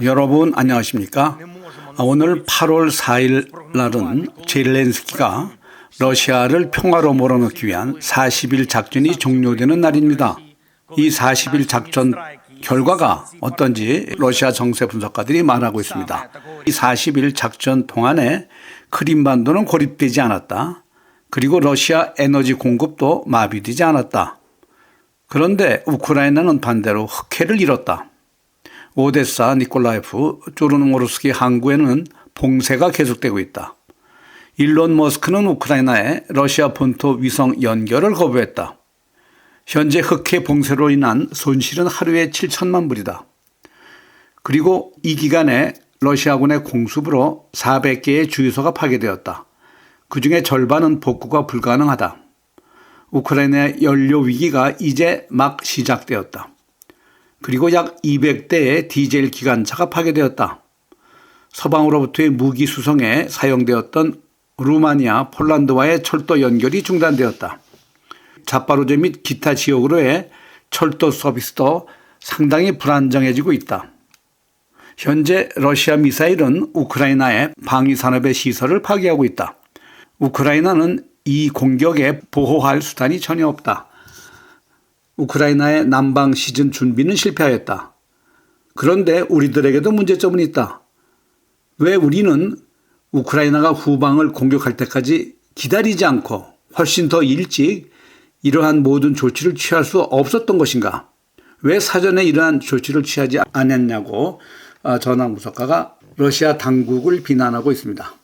여러분 안녕하십니까? 오늘 8월 4일 날은 젤렌스키가 러시아를 평화로 몰아넣기 위한 40일 작전이 종료되는 날입니다. 이 40일 작전 결과가 어떤지 러시아 정세 분석가들이 말하고 있습니다. 이 40일 작전 동안에 크림반도는 고립되지 않았다. 그리고 러시아 에너지 공급도 마비되지 않았다. 그런데 우크라이나는 반대로 흑해를 잃었다. 오데사, 니콜라예프, 조르노모르스키 항구에는 봉쇄가 계속되고 있다. 일론 머스크는 우크라이나에 러시아 본토 위성 연결을 거부했다. 현재 흑해 봉쇄로 인한 손실은 하루에 7천만 불이다. 그리고 이 기간에 러시아군의 공습으로 400개의 주유소가 파괴되었다. 그중에 절반은 복구가 불가능하다. 우크라이나의 연료 위기가 이제 막 시작되었다. 그리고 약 200대의 디젤 기관차가 파괴되었다. 서방으로부터의 무기 수송에 사용되었던 루마니아, 폴란드와의 철도 연결이 중단되었다. 자파로제 및 기타 지역으로의 철도 서비스도 상당히 불안정해지고 있다. 현재 러시아 미사일은 우크라이나의 방위산업의 시설을 파괴하고 있다. 우크라이나는 이 공격에 보호할 수단이 전혀 없다. 우크라이나의 난방 시즌 준비는 실패하였다. 그런데 우리들에게도 문제점은 있다. 왜 우리는 우크라이나가 후방을 공격할 때까지 기다리지 않고 훨씬 더 일찍 이러한 모든 조치를 취할 수 없었던 것인가? 왜 사전에 이러한 조치를 취하지 않았냐고 전황 분석가가 러시아 당국을 비난하고 있습니다.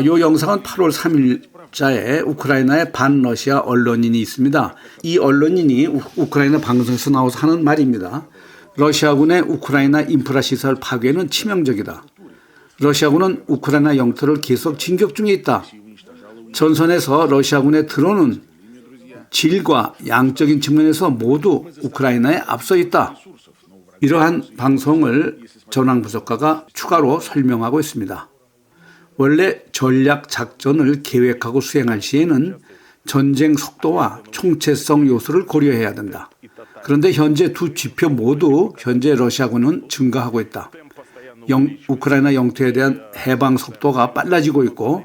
이 영상은 8월 3일자에 우크라이나의 반러시아 언론인이 있습니다. 이 언론인이 우크라이나 방송에서 나와서 하는 말입니다. 러시아군의 우크라이나 인프라 시설 파괴는 치명적이다. 러시아군은 우크라이나 영토를 계속 진격 중에 있다. 전선에서 러시아군의 드론은 질과 양적인 측면에서 모두 우크라이나에 앞서 있다. 이러한 방송을 전황 분석가가 추가로 설명하고 있습니다. 원래 전략 작전을 계획하고 수행할 시에는 전쟁 속도와 총체성 요소를 고려해야 된다. 그런데 현재 두 지표 모두 현재 러시아군은 증가하고 있다. 우크라이나 영토에 대한 해방 속도가 빨라지고 있고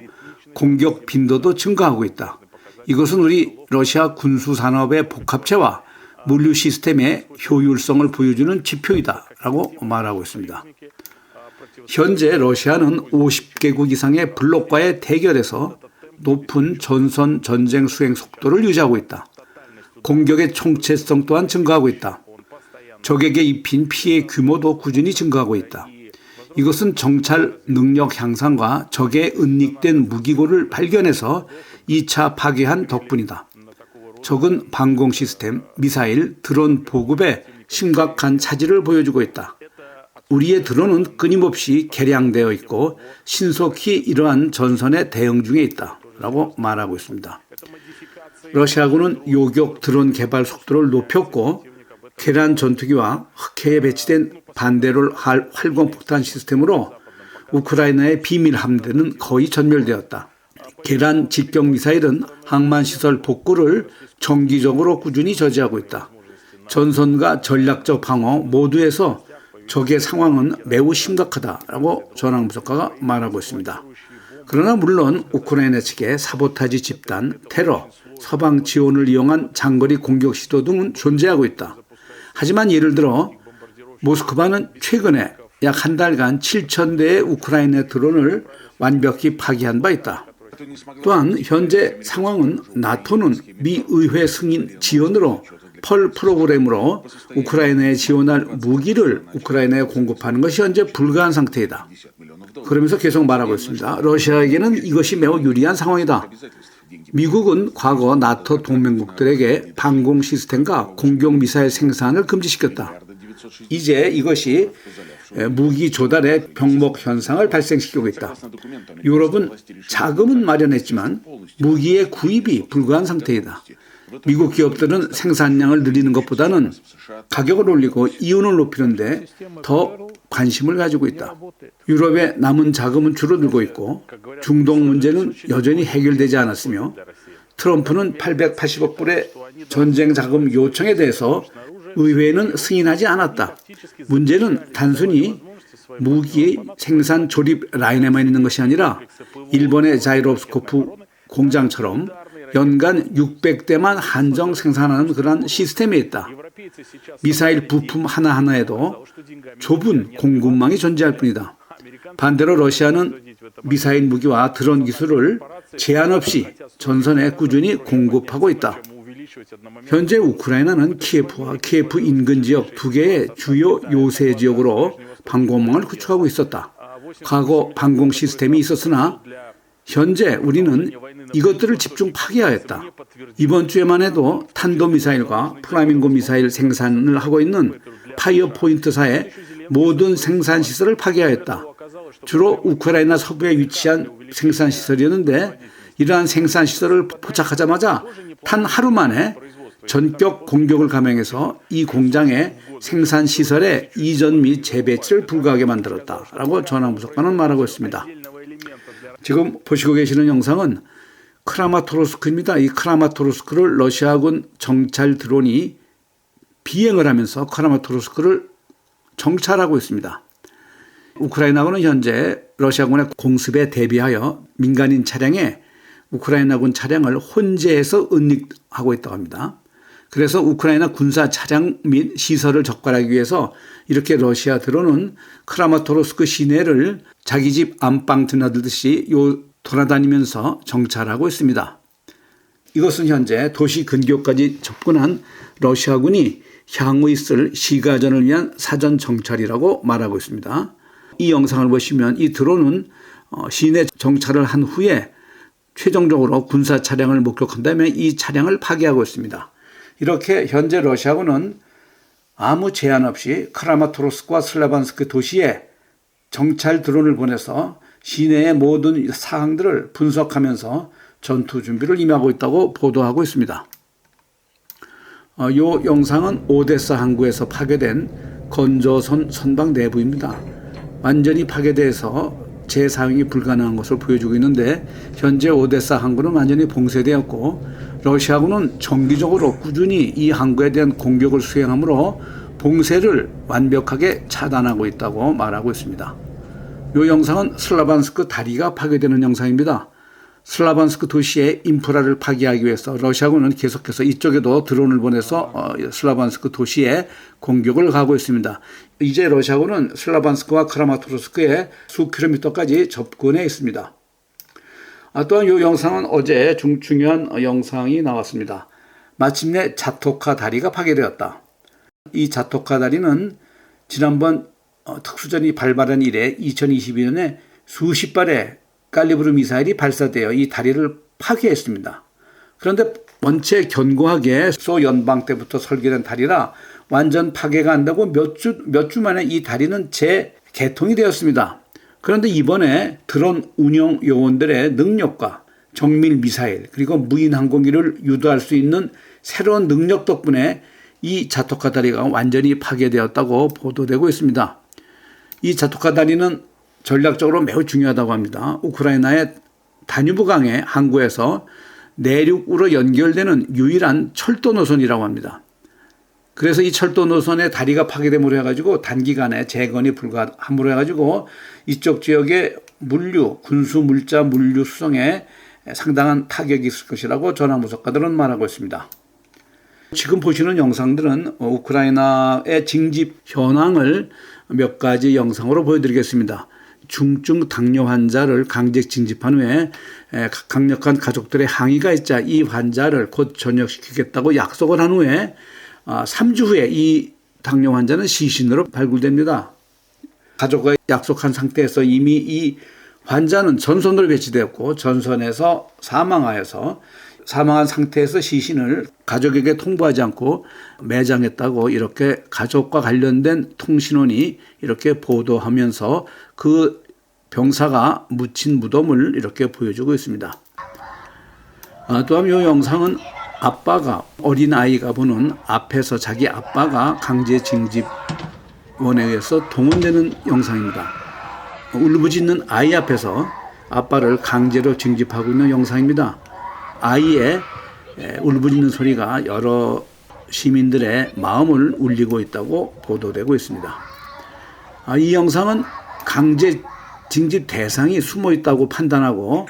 공격 빈도도 증가하고 있다. 이것은 우리 러시아 군수 산업의 복합체와 물류 시스템의 효율성을 보여주는 지표이다라고 말하고 있습니다. 현재 러시아는 50개국 이상의 블록과의 대결에서 높은 전선 전쟁 수행 속도를 유지하고 있다. 공격의 총체성 또한 증가하고 있다. 적에게 입힌 피해 규모도 꾸준히 증가하고 있다. 이것은 정찰 능력 향상과 적의 은닉된 무기고를 발견해서 2차 파괴한 덕분이다. 적은 방공 시스템, 미사일, 드론 보급에 심각한 차질을 보여주고 있다. 우리의 드론은 끊임없이 개량되어 있고 신속히 이러한 전선에 대응 중에 있다라고 말하고 있습니다. 러시아군은 요격 드론 개발 속도를 높였고 계란 전투기와 흑해에 배치된 반대롤 활공폭탄 시스템으로 우크라이나의 비밀 함대는 거의 전멸되었다. 계란 직격 미사일은 항만시설 복구를 정기적으로 꾸준히 저지하고 있다. 전선과 전략적 방어 모두에서 적의 상황은 매우 심각하다라고 전황 분석가가 말하고 있습니다. 그러나 물론 우크라이나 측의 사보타지 집단, 테러, 서방 지원을 이용한 장거리 공격 시도 등은 존재하고 있다. 하지만 예를 들어 모스크바는 최근에 약 한 달간 7,000대의 우크라이나 드론을 완벽히 파괴한 바 있다. 또한 현재 상황은 나토는 미 의회 승인 지원으로 펄 프로그램으로 우크라이나에 지원할 무기를 우크라이나에 공급하는 것이 현재 불가한 상태이다. 그러면서 계속 말하고 있습니다. 러시아에게는 이것이 매우 유리한 상황이다. 미국은 과거 나토 동맹국들에게 방공 시스템과 공격 미사일 생산을 금지시켰다. 이제 이것이 무기 조달의 병목 현상을 발생시키고 있다. 유럽은 자금은 마련했지만 무기의 구입이 불가한 상태이다. 미국 기업들은 생산량을 늘리는 것보다는 가격을 올리고 이윤을 높이는 데 더 관심을 가지고 있다. 유럽의 남은 자금은 줄어들고 있고 중동 문제는 여전히 해결되지 않았으며 트럼프는 880억 불의 전쟁 자금 요청에 대해서 의회는 승인하지 않았다. 문제는 단순히 무기 생산 조립 라인에만 있는 것이 아니라 일본의 자이로스코프 공장처럼 연간 600대만 한정 생산하는 그런 시스템에 있다. 미사일 부품 하나하나에도 좁은 공급망이 존재할 뿐이다. 반대로 러시아는 미사일 무기와 드론 기술을 제한 없이 전선에 꾸준히 공급하고 있다. 현재 우크라이나는 키예프와 키예프 인근 지역 두 개의 주요 요새 지역으로 방공망을 구축하고 있었다. 과거 방공 시스템이 있었으나 현재 우리는 이것들을 집중 파괴하였다. 이번 주에만 해도 탄도미사일과 플라밍고 미사일 생산을 하고 있는 파이어포인트사의 모든 생산시설을 파괴하였다. 주로 우크라이나 서부에 위치한 생산시설이었는데 이러한 생산시설을 포착하자마자 단 하루 만에 전격 공격을 감행해서 이 공장의 생산시설의 이전 및 재배치를 불가하게 만들었다라고 전황부속관은 말하고 있습니다. 지금 보시고 계시는 영상은 크라마토르스크입니다. 이 크라마토르스크를 러시아군 정찰 드론이 비행을 하면서 크라마토르스크를 정찰하고 있습니다. 우크라이나군은 현재 러시아군의 공습에 대비하여 민간인 차량에 우크라이나군 차량을 혼재해서 은닉하고 있다고 합니다. 그래서 우크라이나 군사 차량 및 시설을 적발하기 위해서 이렇게 러시아 드론은 크라마토르스크 시내를 자기 집 안방 드나들듯이 돌아다니면서 정찰하고 있습니다. 이것은 현재 도시 근교까지 접근한 러시아군이 향후 있을 시가전을 위한 사전 정찰이라고 말하고 있습니다. 이 영상을 보시면 이 드론은 시내 정찰을 한 후에 최종적으로 군사 차량을 목격한 다음에 이 차량을 파괴하고 있습니다. 이렇게 현재 러시아군은 아무 제한 없이 크라마토르스크와 슬라반스크 도시에 정찰 드론을 보내서 시내의 모든 사항들을 분석하면서 전투 준비를 임하고 있다고 보도하고 있습니다. 이 영상은 오데사 항구에서 파괴된 건조선 선박 내부입니다. 완전히 파괴돼서 재사용이 불가능한 것을 보여주고 있는데 현재 오데사 항구는 완전히 봉쇄되었고 러시아군은 정기적으로 꾸준히 이 항구에 대한 공격을 수행하므로 봉쇄를 완벽하게 차단하고 있다고 말하고 있습니다. 이 영상은 슬라반스크 다리가 파괴되는 영상입니다. 슬라반스크 도시의 인프라를 파괴하기 위해서 러시아군은 계속해서 이쪽에도 드론을 보내서 슬라반스크 도시에 공격을 가고 있습니다. 이제 러시아군은 슬라반스크와 크라마토르스크에 수 킬로미터까지 접근해 있습니다. 또한 이 영상은 어제 중요한 영상이 나왔습니다. 마침내 자토카 다리가 파괴되었다. 이 자토카 다리는 지난번 특수전이 발발한 이래 2022년에 수십 발의 칼리브르 미사일이 발사되어 이 다리를 파괴했습니다. 그런데 원체 견고하게 소 연방 때부터 설계된 다리라 완전 파괴가 안 되고 몇 주 만에 이 다리는 재개통이 되었습니다. 그런데 이번에 드론 운용 요원들의 능력과 정밀 미사일 그리고 무인 항공기를 유도할 수 있는 새로운 능력 덕분에 이 자토카 다리가 완전히 파괴되었다고 보도되고 있습니다. 이 자토카 다리는 전략적으로 매우 중요하다고 합니다. 우크라이나의 다뉴브강의 항구에서 내륙으로 연결되는 유일한 철도 노선이라고 합니다. 그래서 이 철도 노선의 다리가 파괴됨으로 해가지고 단기간에 재건이 불가함으로 해가지고 이쪽 지역의 물류, 군수 물자 물류 수송에 상당한 타격이 있을 것이라고 전황분석가들은 말하고 있습니다. 지금 보시는 영상들은 우크라이나의 징집 현황을 몇 가지 영상으로 보여드리겠습니다. 중증 당뇨 환자를 강제 징집한 후에 강력한 가족들의 항의가 있자 이 환자를 곧 전역시키겠다고 약속을 한 후에 3주 후에 이 당뇨 환자는 시신으로 발굴됩니다. 가족과 약속한 상태에서 이미 이 환자는 전선으로 배치되었고 전선에서 사망하여서 사망한 상태에서 시신을 가족에게 통보하지 않고 매장했다고 이렇게 가족과 관련된 통신원이 이렇게 보도하면서 그 병사가 묻힌 무덤을 이렇게 보여주고 있습니다. 또한 이 영상은 아빠가 어린아이가 보는 앞에서 자기 아빠가 강제 징집원에 의해서 동원되는 영상입니다. 울부짖는 아이 앞에서 아빠를 강제로 징집하고 있는 영상입니다. 아이의 울부짖는 소리가 여러 시민들의 마음을 울리고 있다고 보도되고 있습니다. 이 영상은 강제 징집 대상이 숨어 있다고 판단하고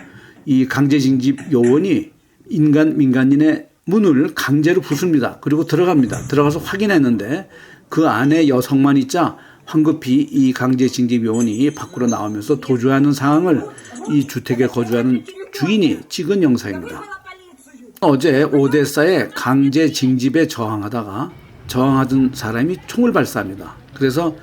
이 강제 징집 요원이 민간인의 문을 강제로 부숩니다. 그리고 들어갑니다. 들어가서 확인했는데 그 안에 여성만 있자 황급히 이 강제 징집 요원이 밖으로 나오면서 도주하는 상황을 이 주택에 거주하는 주인이 찍은 영상입니다. 어제 오데사의 강제 징집에 저항하던 사람이 총을 발사합니다. 그래서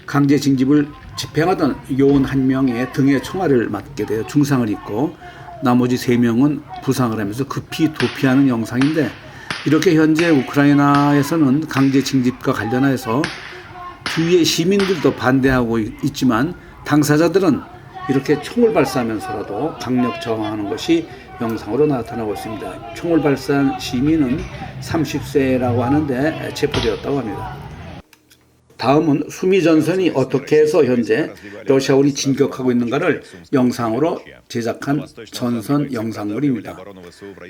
강제 징집을 집행하던 요원 한 명의 등에 총알을 맞게 되어 중상을 입고 나머지 3명은 부상을 하면서 급히 도피하는 영상인데, 이렇게 현재 우크라이나에서는 강제 징집과 관련해서 주위의 시민들도 반대하고 있지만 당사자들은 이렇게 총을 발사하면서라도 강력 저항하는 것이 영상으로 나타나고 있습니다. 총을 발사한 시민은 30세라고 하는데 체포되었다고 합니다. 다음은 수미 전선이 어떻게 해서 현재 러시아군이 진격하고 있는가를 영상으로 제작한 전선 영상물입니다.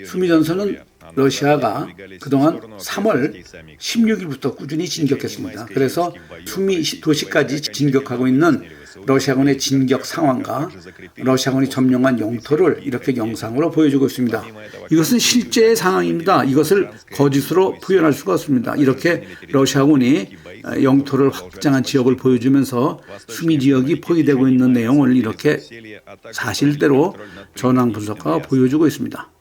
수미 전선은 러시아가 그동안 3월 16일부터 꾸준히 진격했습니다. 그래서 수미 도시까지 진격하고 있는 러시아군의 진격 상황과 러시아군이 점령한 영토를 이렇게 영상으로 보여주고 있습니다. 이것은 실제 상황입니다. 이것을 거짓으로 표현할 수가 없습니다. 이렇게 러시아군이 영토를 확장한 지역을 보여주면서 수미 지역이 포위되고 있는 내용을 이렇게 사실대로 전황 분석가가 보여주고 있습니다.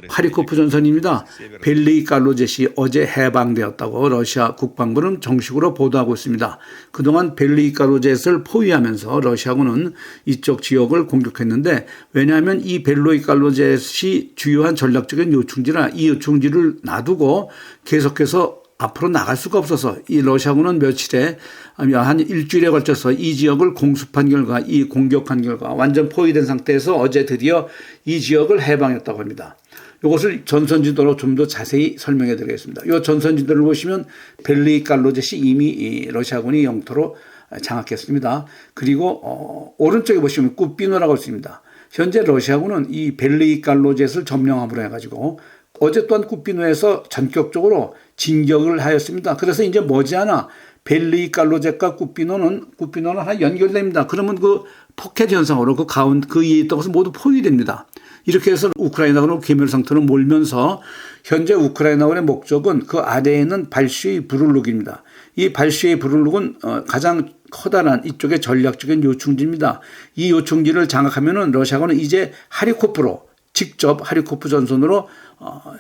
하리코프 전선입니다. 벨리갈로젯이 어제 해방되었다고 러시아 국방부는 정식으로 보도하고 있습니다. 그동안 벨리갈로젯을 포위하면서 러시아군은 이쪽 지역을 공격했는데, 왜냐하면 이 벨리갈로젯이 주요한 전략적인 요충지라 이 요충지를 놔두고 계속해서 앞으로 나갈 수가 없어서 이 러시아군은 며칠에 한 일주일에 걸쳐서 이 지역을 공습한 결과, 이 공격한 결과 완전 포위된 상태에서 어제 드디어 이 지역을 해방했다고 합니다. 이것을 전선지도로 좀 더 자세히 설명해 드리겠습니다. 이 전선지도를 보시면 벨리갈로젯이 이미 이 러시아군이 영토로 장악했습니다. 그리고 오른쪽에 보시면 꾸피노라고 있습니다. 현재 러시아군은 이 벨리갈로젯을 점령함으로 해가지고 어제 또한 꾸피노에서 전격적으로 진격을 하였습니다. 그래서 이제 머지않아 벨리갈로젯과 꾸피노는 하나 연결됩니다. 그러면 그 포켓 현상으로 그 위에 있던 것은 모두 포위됩니다. 이렇게 해서 우크라이나군은 괴멸 상태로 몰면서 현재 우크라이나군의 목적은 그 아래에 있는 발슈이 브룰룩입니다. 이 발슈이 브룰룩은 가장 커다란 이쪽의 전략적인 요충지입니다. 이 요충지를 장악하면은 러시아군은 이제 하리코프로 직접 하리코프 전선으로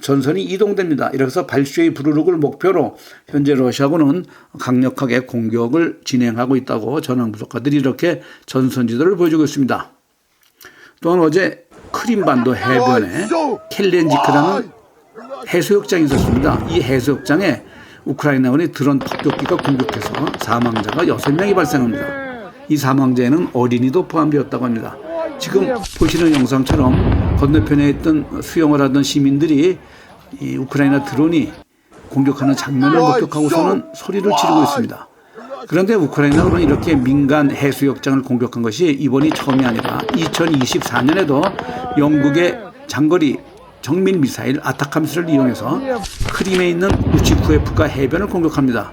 전선이 이동됩니다. 이래서 발슈이 브루룩을 목표로 현재 러시아군은 강력하게 공격을 진행하고 있다고 전황 분석가들이 이렇게 전선지도를 보여주고 있습니다. 또한 어제 크림반도 해변에 켈렌지크라는 해수욕장이 있었습니다. 이 해수욕장에 우크라이나군이 드론 폭격기가 공격해서 사망자가 6명이 발생합니다. 이 사망자에는 어린이도 포함되었다고 합니다. 지금 보시는 영상처럼 건너편에 있던 수영을 하던 시민들이 이 우크라이나 드론이 공격하는 장면을 목격하고서는 소리를 지르고 있습니다. 그런데 우크라이나군은 이렇게 민간 해수욕장을 공격한 것이 이번이 처음이 아니라 2024년에도 영국의 장거리 정밀 미사일 아타캄스를 이용해서 크림에 있는 우치쿠에프카 해변을 공격합니다.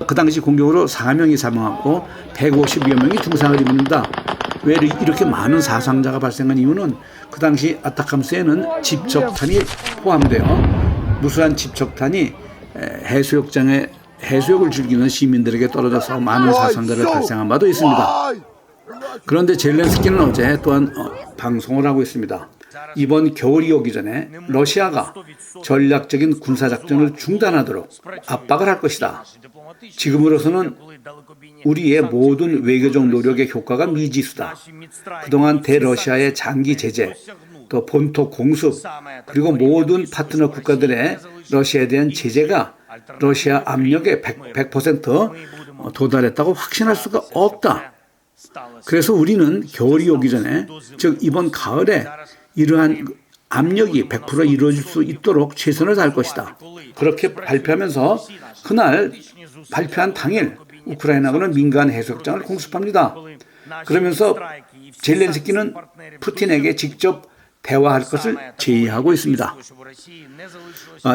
그 당시 공격으로 4명이 사망하고 150여 명이 중상을 입는다. 왜 이렇게 많은 사상자가 발생한 이유는 그 당시 아타캄스에는 집적탄이 포함되어 무수한 집적탄이 해수욕장에 해수욕을 즐기는 시민들에게 떨어져서 많은 사상자를 발생한 바도 있습니다. 그런데 젤렌스키는 어제 또한 방송을 하고 있습니다. 이번 겨울이 오기 전에 러시아가 전략적인 군사작전을 중단하도록 압박을 할 것이다. 지금으로서는 우리의 모든 외교적 노력의 효과가 미지수다. 그동안 대러시아의 장기 제재, 또 본토 공습, 그리고 모든 파트너 국가들의 러시아에 대한 제재가 러시아 압력에 100% 도달했다고 확신할 수가 없다. 그래서 우리는 겨울이 오기 전에, 즉 이번 가을에 이러한 압력이 100% 이루어질 수 있도록 최선을 다할 것이다. 그렇게 발표하면서 그날 발표한 당일 우크라이나군은 민간 해수욕장을 공습합니다. 그러면서 젤렌스키는 푸틴에게 직접 대화할 것을 제의하고 있습니다.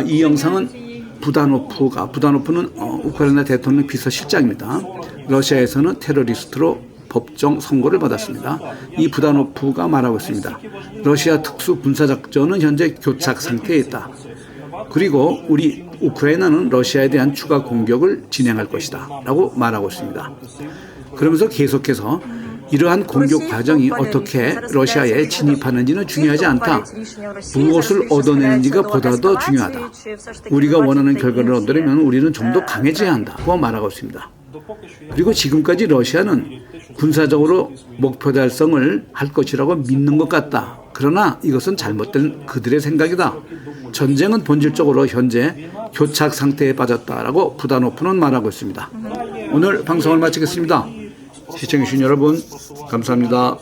이 영상은 부다노프는 우크라이나 대통령 비서실장입니다. 러시아에서는 테러리스트로 법정 선고를 받았습니다. 이 부다노프가 말하고 있습니다. 러시아 특수 군사작전은 현재 교착 상태에 있다. 그리고 우리 우크라이나는 러시아에 대한 추가 공격을 진행할 것이다 라고 말하고 있습니다. 그러면서 계속해서 이러한 공격 과정이 어떻게 러시아에 진입하는지는 중요하지 않다. 무엇을 얻어내는지가 보다 더 중요하다. 우리가 원하는 결과를 얻으려면 우리는 좀 더 강해져야 한다고 말하고 있습니다. 그리고 지금까지 러시아는 군사적으로 목표 달성을 할 것이라고 믿는 것 같다. 그러나 이것은 잘못된 그들의 생각이다. 전쟁은 본질적으로 현재 교착 상태에 빠졌다라고 부다노프는 말하고 있습니다. 오늘 방송을 마치겠습니다. 시청해주신 여러분 감사합니다.